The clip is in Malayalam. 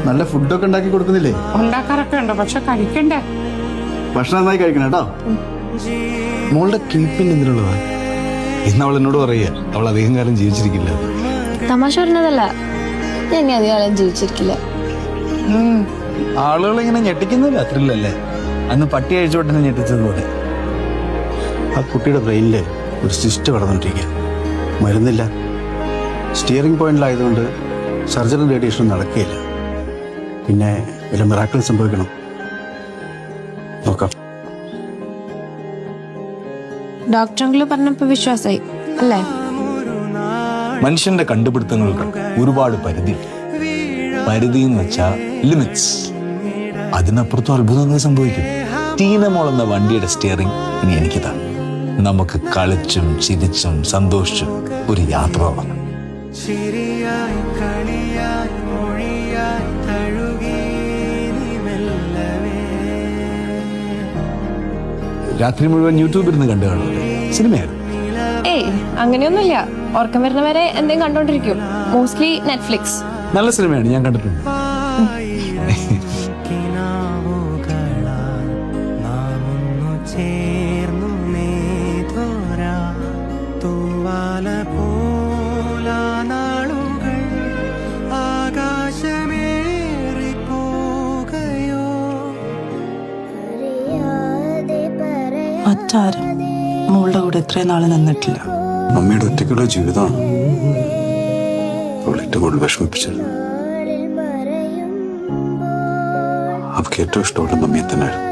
നല്ല ഫുഡൊക്കെ ഉണ്ടാക്കി കൊടുക്കുന്നില്ലേ? ഉണ്ടാക്കാറൊക്കെ ഉണ്ട്, പക്ഷെ കഴിക്കണ്ടേ. ഭക്ഷണം നന്നായി കഴിക്കണം കേട്ടോ. മോളുടെ ട്രീറ്റ്മെന്റ് എന്തിനുള്ളതാ? ഇന്ന് അവൾ എന്നോട് പറയുക അവൾ അധികം കാലം ജീവിച്ചിരിക്കില്ല. തമാശ പറഞ്ഞതല്ല, ഞാൻ ഇനി അധികം കാലം ജീവിച്ചിരിക്കില്ല. ആളുകൾ ഇങ്ങനെ ഞെട്ടിക്കുന്നില്ല, അത്രയില്ലല്ലേ? അന്ന് പട്ടി അഴിച്ചോട്ടെ ഞെട്ടിച്ചതുപോലെ. ആ കുട്ടിയുടെ ബ്രെയിനില് ഒരു സിസ്റ്റ് കടന്നിട്ടിരിക്കുക, മരുന്നില്ല. സ്റ്റിയറിംഗ് പോയിന്റിലായതുകൊണ്ട് സർജറി റേഡിയേഷൻ നടക്കുകയില്ല. പിന്നെ വല്ല മിറാക്കിൾ സംഭവിക്കണം. നോക്കാം. ഡോക്ടറെങ്കിലും പറഞ്ഞപ്പോ വിശ്വാസമായി അല്ലേ? മനുഷ്യന്റെ കണ്ടുപിടുത്തങ്ങൾക്ക് ഒരുപാട് പരിധി എന്ന് വെച്ചാൽ ലിമിറ്റ്സ്. അതിനപ്പുറത്തും അത്ഭുതങ്ങൾ സംഭവിക്കും. ടീനമോൾ എന്ന വണ്ടിയുടെ സ്റ്റിയറിംഗ് ഇനി എനിക്കിതാ. നമുക്ക് കളിച്ചും ചിരിച്ചും സന്തോഷിച്ചും ഒരു യാത്ര തുടങ്ങാം. രാത്രി മുഴുവൻ യൂട്യൂബിൽ നിന്ന് കണ്ടു കാണുമല്ലോ. സിനിമയായിരുന്നു. ഏയ് അങ്ങനെയൊന്നുമില്ല. ഉറക്കം വരുന്നവരെ എന്തെങ്കിലും കണ്ടോണ്ടിരിക്കും. Mostly Netflix. നല്ല സിനിമയാണ്, ഞാൻ കണ്ടിട്ടുണ്ട്. മറ്റാരും മോളുടെ കൂടെ ഇത്രയും നാളെ നിന്നിട്ടില്ല. മമ്മിയുടെ ഒറ്റയ്ക്കുള്ള ജീവിതമാണ് അവൾ ഏറ്റവും കൂടുതൽ വിഷമിപ്പിച്ചത്. അവൾക്ക് ഏറ്റവും ഇഷ്ടമുള്ള മമ്മിയെ തന്നെയായിരുന്നു.